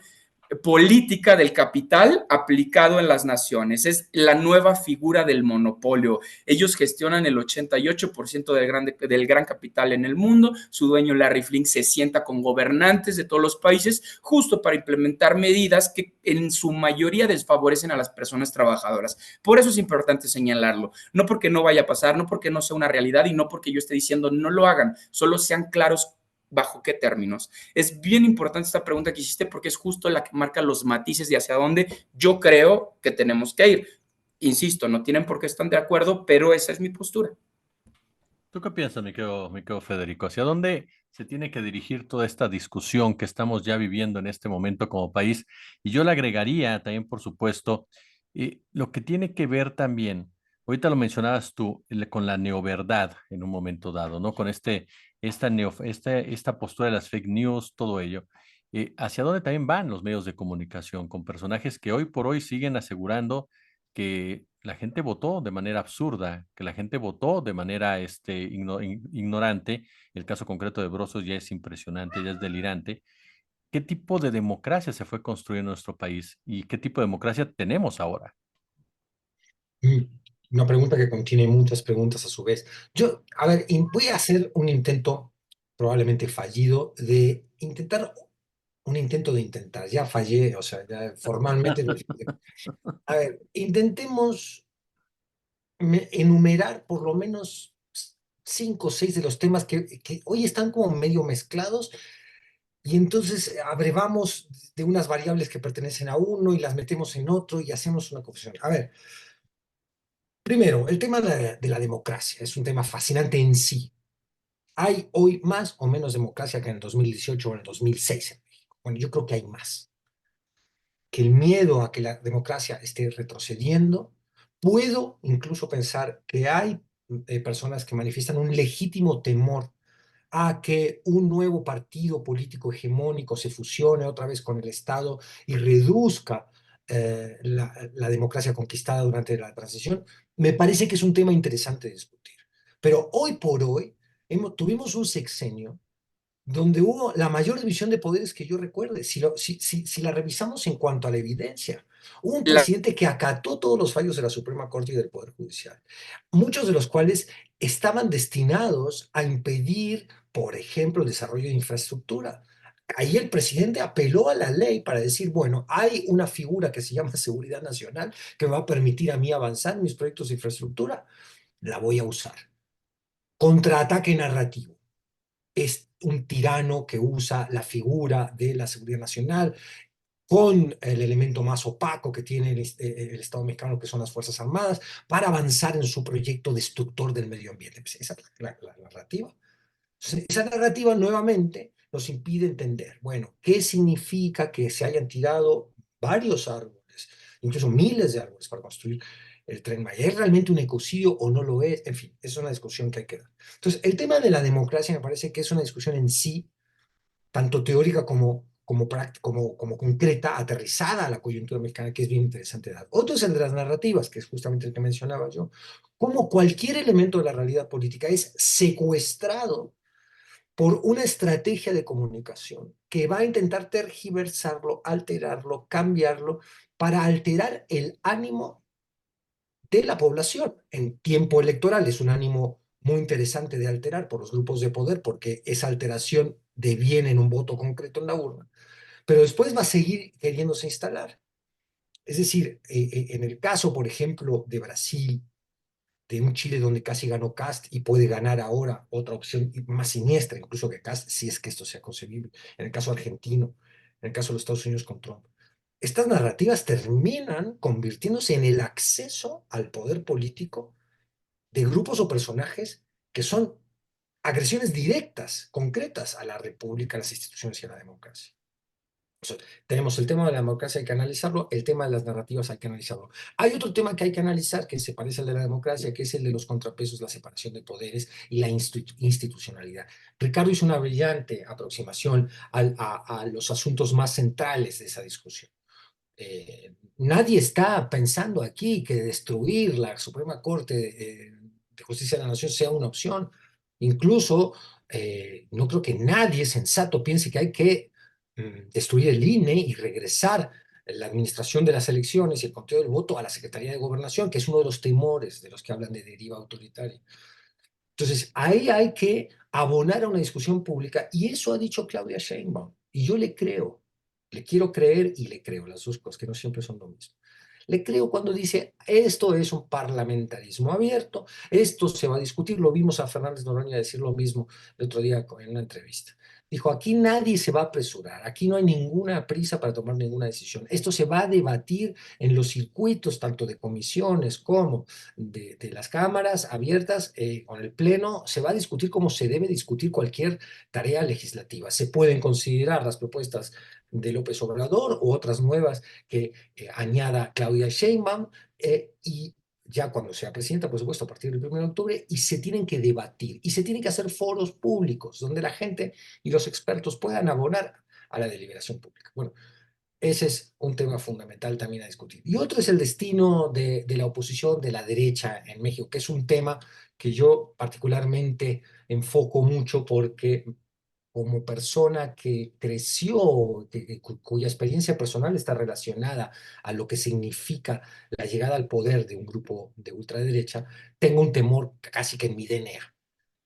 política del capital aplicado en las naciones. Es la nueva figura del monopolio. Ellos gestionan el 88% del gran capital en el mundo. Su dueño Larry Flink se sienta con gobernantes de todos los países justo para implementar medidas que en su mayoría desfavorecen a las personas trabajadoras. Por eso es importante señalarlo. No porque no vaya a pasar, no porque no sea una realidad y no porque yo esté diciendo no lo hagan. Solo sean claros bajo qué términos. Es bien importante esta pregunta que hiciste porque es justo la que marca los matices de hacia dónde yo creo que tenemos que ir. Insisto, no tienen por qué estar de acuerdo, pero esa es mi postura. ¿Tú qué piensas, mi querido Federico? ¿Hacia dónde se tiene que dirigir toda esta discusión que estamos ya viviendo en este momento como país? Y yo le agregaría también, por supuesto, lo que tiene que ver también, ahorita lo mencionabas tú, con la neoverdad en un momento dado, ¿no? Con esta postura de las fake news, todo ello. ¿Hacia dónde también van los medios de comunicación con personajes que hoy por hoy siguen asegurando que la gente votó de manera absurda, que la gente votó de manera ignorante? El caso concreto de Brosos ya es impresionante, ya es delirante. ¿Qué tipo de democracia se fue construyendo en nuestro país y qué tipo de democracia tenemos ahora? Mm, Una pregunta que contiene muchas preguntas a su vez. Yo, a ver, voy a hacer un intento probablemente fallido de intentar, un intento de intentar, ya fallé, o sea, ya formalmente lo dije. A ver, intentemos enumerar por lo menos 5 o 6 de los temas que hoy están como medio mezclados y entonces abrevamos de unas variables que pertenecen a uno y las metemos en otro y hacemos una confusión. A ver, primero, el tema de la democracia es un tema fascinante en sí. ¿Hay hoy más o menos democracia que en el 2018 o en el 2006 en México? Bueno, yo creo que hay más. Que el miedo a que la democracia esté retrocediendo, puedo incluso pensar que hay personas que manifiestan un legítimo temor a que un nuevo partido político hegemónico se fusione otra vez con el Estado y reduzca la democracia conquistada durante la transición, me parece que es un tema interesante de discutir. Pero hoy por hoy tuvimos un sexenio donde hubo la mayor división de poderes que yo recuerde, si la revisamos en cuanto a la evidencia. Hubo un La, presidente que acató todos los fallos de la Suprema Corte y del Poder Judicial, muchos de los cuales estaban destinados a impedir, por ejemplo, el desarrollo de infraestructura. Ahí el presidente apeló a la ley para decir, bueno, hay una figura que se llama seguridad nacional que me va a permitir a mí avanzar en mis proyectos de infraestructura, la voy a usar. Contraataque narrativo. Es un tirano que usa la figura de la seguridad nacional con el elemento más opaco que tiene el Estado mexicano, que son las Fuerzas Armadas, para avanzar en su proyecto destructor del medio ambiente. Pues esa es la narrativa. Entonces, esa narrativa nuevamente nos impide entender, bueno, ¿qué significa que se hayan tirado varios árboles, incluso miles de árboles para construir el Tren Maya? ¿Es realmente un ecocidio o no lo es? En fin, es una discusión que hay que dar. Entonces, el tema de la democracia me parece que es una discusión en sí, tanto teórica como concreta, aterrizada a la coyuntura mexicana, que es bien interesante dar. Otro es el de las narrativas, que es justamente el que mencionaba yo. Como cualquier elemento de la realidad política es secuestrado por una estrategia de comunicación que va a intentar tergiversarlo, alterarlo, cambiarlo, para alterar el ánimo de la población. En tiempo electoral es un ánimo muy interesante de alterar por los grupos de poder, porque esa alteración deviene en un voto concreto en la urna, pero después va a seguir queriéndose instalar. Es decir, en el caso, por ejemplo, de Brasil, de un Chile donde casi ganó Cast y puede ganar ahora otra opción más siniestra, incluso que Cast, si es que esto sea concebible. En el caso argentino, en el caso de los Estados Unidos con Trump. estas narrativas terminan convirtiéndose en el acceso al poder político de grupos o personajes que son agresiones directas, concretas a la república, a las instituciones y a la democracia. O sea, tenemos el tema de la democracia, hay que analizarlo, el tema de las narrativas hay que analizarlo. Hay otro tema que hay que analizar que se parece al de la democracia, que es el de los contrapesos, la separación de poderes y la institucionalidad. Ricardo hizo una brillante aproximación a los asuntos más centrales de esa discusión. Nadie está pensando aquí que destruir la Suprema Corte de Justicia de la Nación sea una opción. Incluso no creo que nadie sensato piense que hay que destruir el INE y regresar la administración de las elecciones y el conteo del voto a la Secretaría de Gobernación, que es uno de los temores de los que hablan de deriva autoritaria. Entonces, ahí hay que abonar a una discusión pública y eso ha dicho Claudia Sheinbaum. Y yo le creo, le quiero creer y le creo, las dos cosas, que no siempre son lo mismo. Le creo cuando dice, esto es un parlamentarismo abierto, esto se va a discutir, lo vimos a Fernández Noroña decir lo mismo el otro día en una entrevista. Dijo, aquí nadie se va a apresurar, aquí no hay ninguna prisa para tomar ninguna decisión. Esto se va a debatir en los circuitos, tanto de comisiones como de las cámaras abiertas, con el Pleno, se va a discutir como se debe discutir cualquier tarea legislativa. Se pueden considerar las propuestas de López Obrador u otras nuevas que añada Claudia Sheinbaum y ya cuando sea presidenta, por supuesto, a partir del 1 de octubre, y se tienen que debatir, y se tienen que hacer foros públicos donde la gente y los expertos puedan abonar a la deliberación pública. Bueno, ese es un tema fundamental también a discutir. Y otro es el destino de la oposición, de la derecha en México, que es un tema que yo particularmente enfoco mucho porque como persona que creció, cuya experiencia personal está relacionada a lo que significa la llegada al poder de un grupo de ultraderecha, tengo un temor casi que en mi DNA.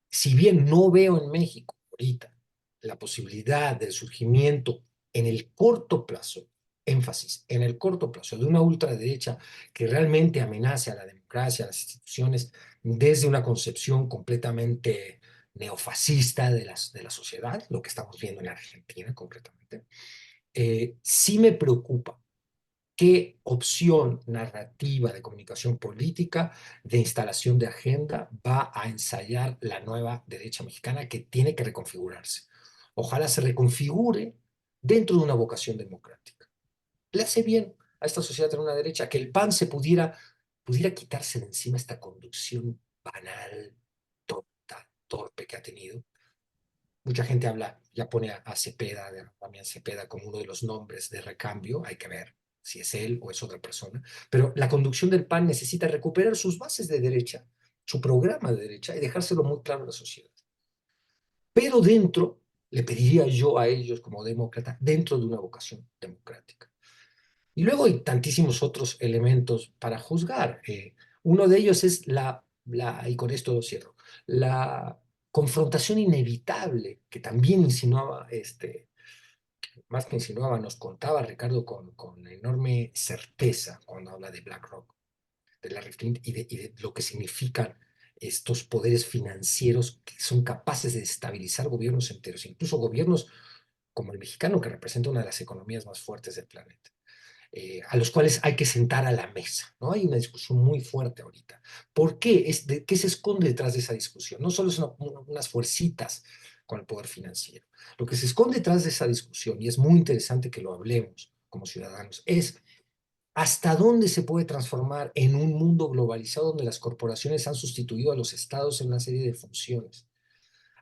Si bien no veo en México ahorita la posibilidad del surgimiento en el corto plazo, énfasis, en el corto plazo, de una ultraderecha que realmente amenace a la democracia, a las instituciones, desde una concepción completamente neofascista de la sociedad, lo que estamos viendo en Argentina concretamente, sí me preocupa qué opción narrativa de comunicación política, de instalación de agenda, va a ensayar la nueva derecha mexicana que tiene que reconfigurarse. Ojalá se reconfigure dentro de una vocación democrática. Le hace bien a esta sociedad tener una derecha, que el PAN pudiera quitarse de encima esta conducción banal, tonta, torpe que ha tenido. Mucha gente habla, ya pone a Cepeda, a Damián Cepeda, como uno de los nombres de recambio, hay que ver si es él o es otra persona, pero la conducción del PAN necesita recuperar sus bases de derecha, su programa de derecha y dejárselo muy claro a la sociedad. Pero dentro, le pediría yo a ellos como demócrata, dentro de una vocación democrática. Y luego hay tantísimos otros elementos para juzgar. Uno de ellos es y con esto cierro, la confrontación inevitable que también insinuaba, más que insinuaba, nos contaba Ricardo con enorme certeza cuando habla de BlackRock, de Larry Flint y de lo que significan estos poderes financieros que son capaces de destabilizar gobiernos enteros, incluso gobiernos como el mexicano, que representa una de las economías más fuertes del planeta. A los cuales hay que sentar a la mesa, ¿no? Hay una discusión muy fuerte ahorita. ¿Por qué? ¿Qué se esconde detrás de esa discusión? No solo son unas fuercitas con el poder financiero. Lo que se esconde detrás de esa discusión, y es muy interesante que lo hablemos como ciudadanos, es hasta dónde se puede transformar en un mundo globalizado donde las corporaciones han sustituido a los estados en una serie de funciones.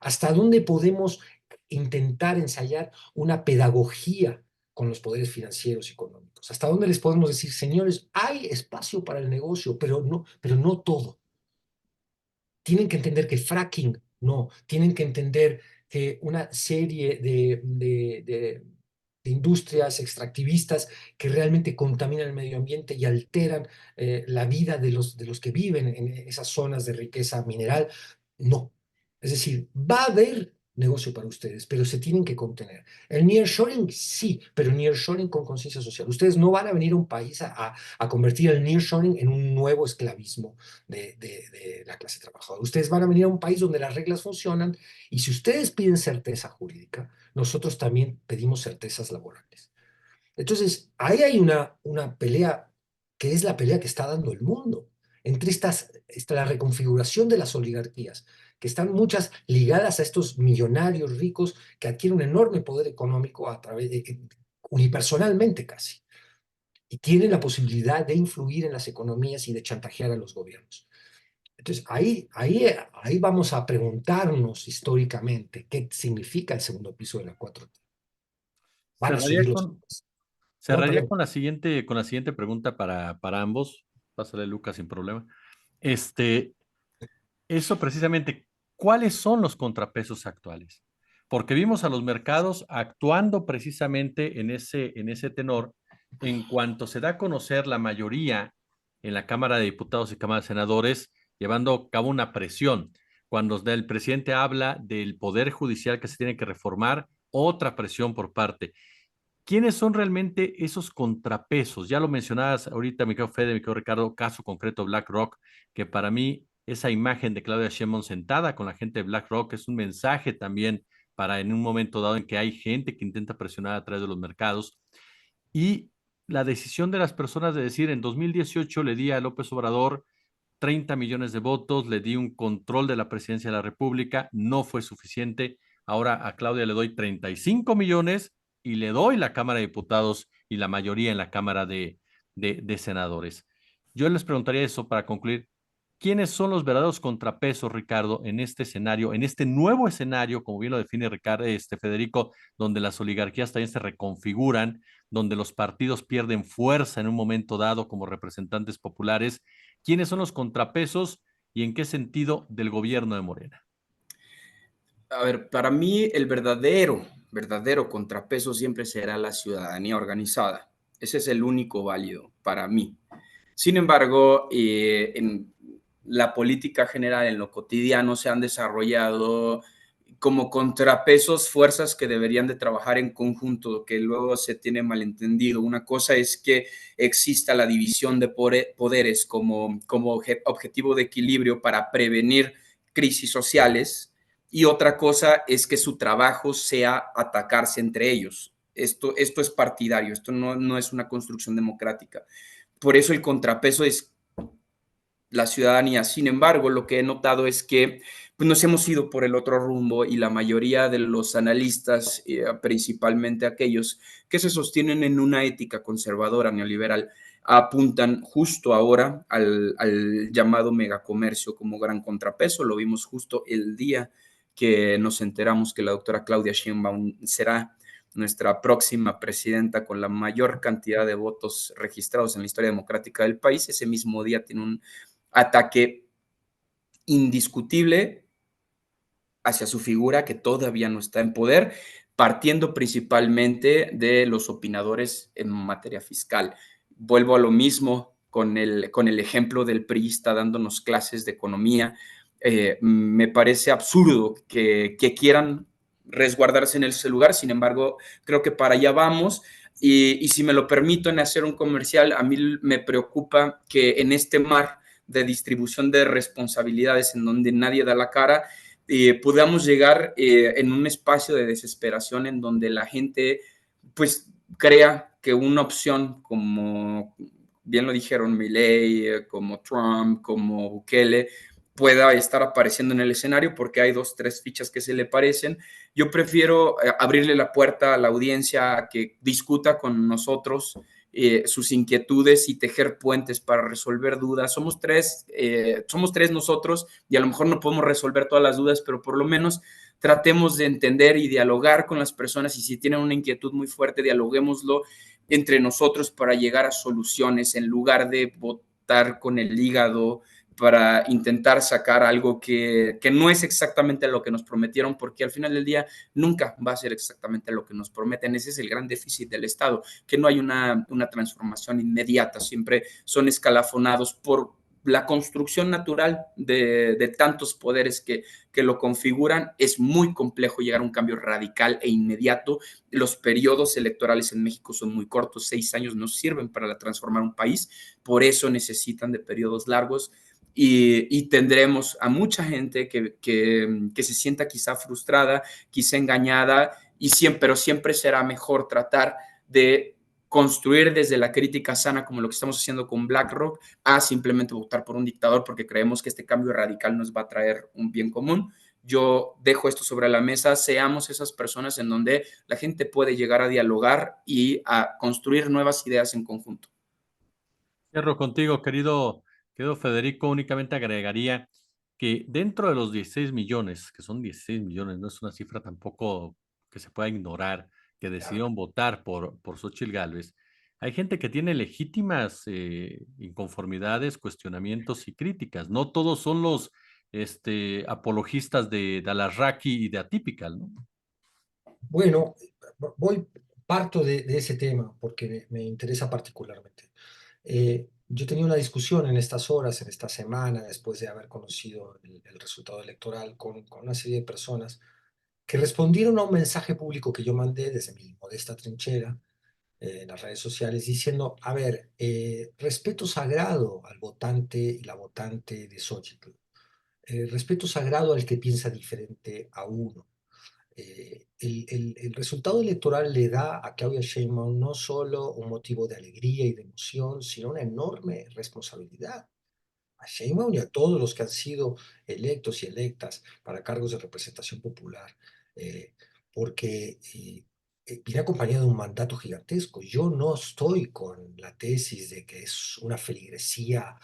¿Hasta dónde podemos intentar ensayar una pedagogía con los poderes financieros y económicos? ¿Hasta dónde les podemos decir, señores, hay espacio para el negocio, pero no todo? Tienen que entender que fracking, no. Tienen que entender que una serie de industrias extractivistas que realmente contaminan el medio ambiente y alteran la vida de los que viven en esas zonas de riqueza mineral, no. Es decir, va a haber negocio para ustedes, pero se tienen que contener. El nearshoring, sí, pero nearshoring con conciencia social. Ustedes no van a venir a un país a convertir el nearshoring en un nuevo esclavismo de la clase trabajadora. Ustedes van a venir a un país donde las reglas funcionan y si ustedes piden certeza jurídica, nosotros también pedimos certezas laborales. Entonces, ahí hay una pelea que es la pelea que está dando el mundo, entre la reconfiguración de las oligarquías, que están muchas ligadas a estos millonarios ricos que adquieren un enorme poder económico a través unipersonalmente casi, y tienen la posibilidad de influir en las economías y de chantajear a los gobiernos. Entonces, ahí vamos a preguntarnos históricamente qué significa el segundo piso de la 4T. Van a Cerraría subir los... con, No, cerraría perdón. con la siguiente pregunta para ambos. Pásale, Lucas, sin problema. Este, Eso precisamente, ¿cuáles son los contrapesos actuales? Porque vimos a los mercados actuando precisamente en ese tenor en cuanto se da a conocer la mayoría en la Cámara de Diputados y Cámara de Senadores, llevando a cabo una presión. Cuando el presidente habla del Poder Judicial que se tiene que reformar, otra presión por parte. ¿Quiénes son realmente esos contrapesos? Ya lo mencionabas ahorita, mi querido Fede, mi querido Ricardo, caso concreto BlackRock, que para mí esa imagen de Claudia Sheinbaum sentada con la gente de BlackRock es un mensaje también para en un momento dado en que hay gente que intenta presionar a través de los mercados. Y la decisión de las personas de decir, en 2018 le di a López Obrador 30 millones de votos, le di un control de la presidencia de la República, no fue suficiente. Ahora a Claudia le doy 35 millones y le doy la Cámara de Diputados y la mayoría en la Cámara de Senadores. Yo les preguntaría eso para concluir. ¿Quiénes son los verdaderos contrapesos, Ricardo, en este escenario, en este nuevo escenario, como bien lo define Ricardo, Federico, donde las oligarquías también se reconfiguran, donde los partidos pierden fuerza en un momento dado como representantes populares? ¿Quiénes son los contrapesos y en qué sentido del gobierno de Morena? A ver, para mí el verdadero contrapeso siempre será la ciudadanía organizada. Ese es el único válido para mí. Sin embargo, en la política general, en lo cotidiano, se han desarrollado como contrapesos fuerzas que deberían de trabajar en conjunto, que luego se tiene malentendido. Una cosa es que exista la división de poderes como objetivo de equilibrio para prevenir crisis sociales, y otra cosa es que su trabajo sea atacarse entre ellos. Esto es partidario, esto no es una construcción democrática. Por eso el contrapeso es la ciudadanía. Sin embargo, lo que he notado es que pues, nos hemos ido por el otro rumbo, y la mayoría de los analistas, principalmente aquellos que se sostienen en una ética conservadora neoliberal, apuntan justo ahora al llamado megacomercio como gran contrapeso. Lo vimos justo el día que nos enteramos que la doctora Claudia Sheinbaum será nuestra próxima presidenta con la mayor cantidad de votos registrados en la historia democrática del país. Ese mismo día tiene un ataque indiscutible hacia su figura, que todavía no está en poder, partiendo principalmente de los opinadores en materia fiscal. Vuelvo a lo mismo con el ejemplo del priista dándonos clases de economía. Me parece absurdo que quieran resguardarse en ese lugar. Sin embargo, creo que para allá vamos. Y si me lo permito en hacer un comercial, a mí me preocupa que en este mar de distribución de responsabilidades en donde nadie da la cara, podamos llegar en un espacio de desesperación en donde la gente pues crea que una opción como bien lo dijeron Milei, como Trump, como Bukele, pueda estar apareciendo en el escenario porque hay 2, 3 fichas que se le parecen. Yo prefiero abrirle la puerta a la audiencia a que discuta con nosotros sus inquietudes y tejer puentes para resolver dudas. Somos tres nosotros, y a lo mejor no podemos resolver todas las dudas, pero por lo menos tratemos de entender y dialogar con las personas, y si tienen una inquietud muy fuerte, dialoguémoslo entre nosotros para llegar a soluciones en lugar de votar con el hígado para intentar sacar algo que no es exactamente lo que nos prometieron, porque al final del día nunca va a ser exactamente lo que nos prometen. Ese es el gran déficit del Estado, que no hay una transformación inmediata, siempre son escalafonados por la construcción natural de tantos poderes que lo configuran. Es muy complejo llegar a un cambio radical e inmediato. Los periodos electorales en México son muy cortos, 6 años no sirven para transformar un país, por eso necesitan de periodos largos. Y tendremos a mucha gente que se sienta quizá frustrada, quizá engañada, pero siempre será mejor tratar de construir desde la crítica sana, como lo que estamos haciendo con BlackRock, a simplemente votar por un dictador porque creemos que este cambio radical nos va a traer un bien común. Yo dejo esto sobre la mesa, seamos esas personas en donde la gente puede llegar a dialogar y a construir nuevas ideas en conjunto. Cierro contigo, querido Federico, únicamente agregaría que dentro de los 16 millones, que son 16 millones, no es una cifra tampoco que se pueda ignorar, que decidieron votar por Xóchitl Gálvez, hay gente que tiene legítimas inconformidades, cuestionamientos y críticas. No todos son los apologistas de Alarraqui y de Atypical, ¿no? Bueno, parto de ese tema porque me interesa particularmente. Yo tenía una discusión en estas horas, en esta semana, después de haber conocido el resultado electoral con una serie de personas que respondieron a un mensaje público que yo mandé desde mi modesta trinchera en las redes sociales diciendo, a ver, respeto sagrado al votante y la votante de Xochitl, respeto sagrado al que piensa diferente a uno. El resultado electoral le da a Claudia Sheinbaum no solo un motivo de alegría y de emoción, sino una enorme responsabilidad. A Sheinbaum y a todos los que han sido electos y electas para cargos de representación popular, eh, porque viene acompañado de un mandato gigantesco. Yo no estoy con la tesis de que es una feligresía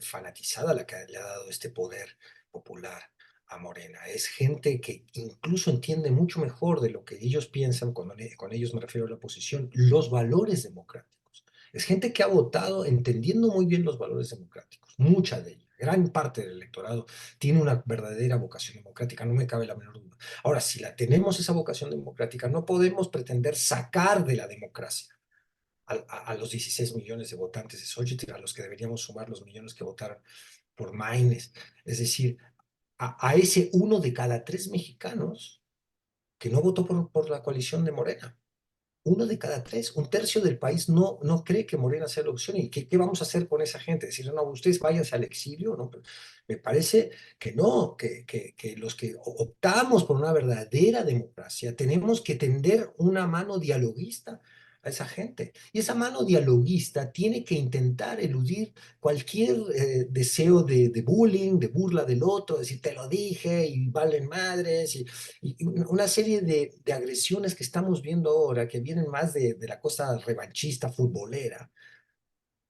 fanatizada la que le ha dado este poder popular a Morena. Es gente que incluso entiende mucho mejor de lo que ellos piensan, con ellos me refiero a la oposición, los valores democráticos. Es gente que ha votado entendiendo muy bien los valores democráticos, mucha de ella, gran parte del electorado tiene una verdadera vocación democrática, no me cabe la menor duda. Ahora, si la tenemos esa vocación democrática, no podemos pretender sacar de la democracia a los 16 millones de votantes de Xochitl, a los que deberíamos sumar los millones que votaron por Maines. Es decir, a ese 1 de cada 3 mexicanos que no votó por la coalición de Morena. 1 de cada 3, un tercio del país no cree que Morena sea la opción. ¿Y qué vamos a hacer con esa gente? Decir, no, ustedes váyanse al exilio, ¿no? Me parece que no, que los que optamos por una verdadera democracia tenemos que tender una mano dialoguista a esa gente. Y esa mano dialoguista tiene que intentar eludir cualquier deseo de bullying, de burla del otro, decir, te lo dije y valen madres, y una serie de agresiones que estamos viendo ahora, que vienen más de la cosa revanchista, futbolera,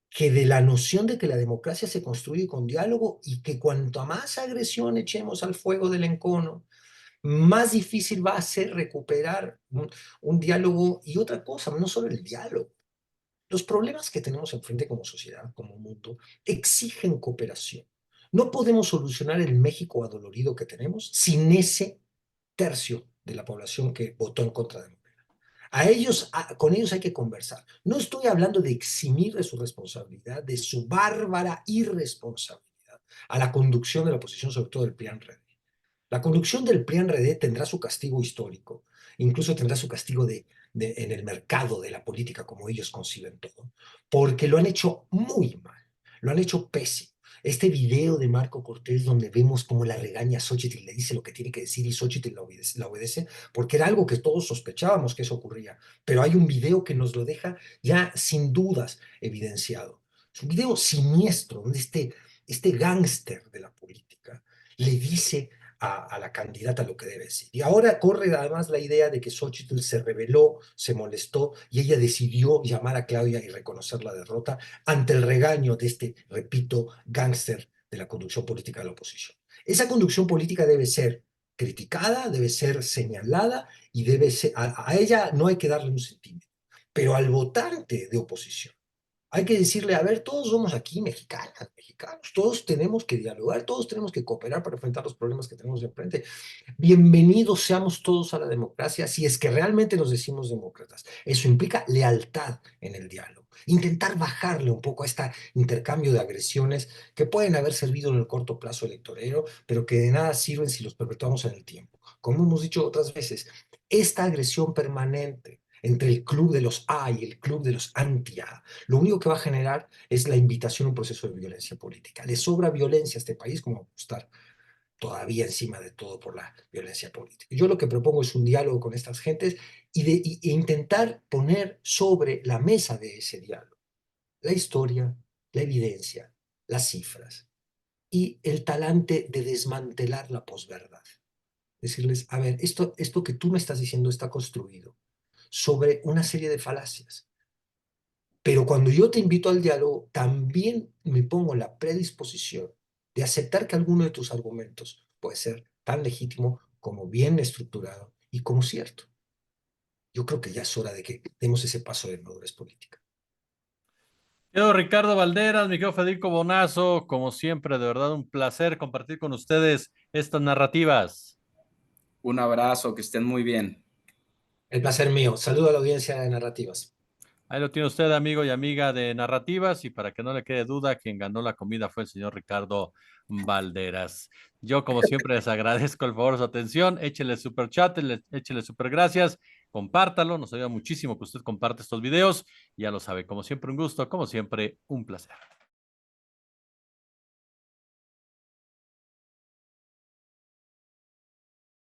que de la noción de que la democracia se construye con diálogo y que cuanto más agresión echemos al fuego del encono, más difícil va a ser recuperar un diálogo y otra cosa, no solo el diálogo. Los problemas que tenemos enfrente como sociedad, como mundo, exigen cooperación. No podemos solucionar el México adolorido que tenemos sin ese tercio de la población que votó en contra de Morena. Con ellos hay que conversar. No estoy hablando de eximir de su responsabilidad, de su bárbara irresponsabilidad a la conducción de la oposición, sobre todo del PRI-PAN-RD. La conducción del PRI-PAN-RD tendrá su castigo histórico, incluso tendrá su castigo en el mercado de la política, como ellos conciben todo, porque lo han hecho muy mal, lo han hecho pésimo. Este video de Marco Cortés donde vemos cómo la regaña a Xochitl y le dice lo que tiene que decir y Xochitl la obedece, porque era algo que todos sospechábamos que eso ocurría, pero hay un video que nos lo deja ya sin dudas evidenciado. Es un video siniestro donde este gángster de la política le dice a la candidata lo que debe decir. Y ahora corre además la idea de que Xochitl se rebeló, se molestó y ella decidió llamar a Claudia y reconocer la derrota ante el regaño de este, repito, gángster de la conducción política de la oposición. Esa conducción política debe ser criticada, debe ser señalada y debe ser, a ella no hay que darle un centímetro, pero al votante de oposición hay que decirle, a ver, todos somos aquí mexicanas, mexicanos, todos tenemos que dialogar, todos tenemos que cooperar para enfrentar los problemas que tenemos de enfrente. Bienvenidos seamos todos a la democracia si es que realmente nos decimos demócratas. Eso implica lealtad en el diálogo. Intentar bajarle un poco a este intercambio de agresiones que pueden haber servido en el corto plazo electorero, pero que de nada sirven si los perpetuamos en el tiempo. Como hemos dicho otras veces, esta agresión permanente entre el club de los A y el club de los anti-A, lo único que va a generar es la invitación a un proceso de violencia política. Le sobra violencia a este país como apostar todavía encima de todo por la violencia política. Yo lo que propongo es un diálogo con estas gentes e intentar poner sobre la mesa de ese diálogo la historia, la evidencia, las cifras y el talante de desmantelar la posverdad. Decirles, a ver, esto que tú me estás diciendo está construido sobre una serie de falacias. Pero cuando yo te invito al diálogo, también me pongo la predisposición de aceptar que alguno de tus argumentos puede ser tan legítimo como bien estructurado y como cierto. Yo creo que ya es hora de que demos ese paso de madurez política. Yo, Ricardo Valderas, mi querido Federico Bonazo, como siempre, de verdad un placer compartir con ustedes estas narrativas. Un abrazo, que estén muy bien. El placer mío. Saludo a la audiencia de Narrativas. Ahí lo tiene usted, amigo y amiga de Narrativas, y para que no le quede duda, quien ganó la comida fue el señor Ricardo Valderas. Yo, como siempre, les agradezco el favor de su atención. Échele super chat, échele super gracias, compártalo, nos ayuda muchísimo que usted comparte estos videos. Ya lo sabe, como siempre, un gusto, como siempre, un placer.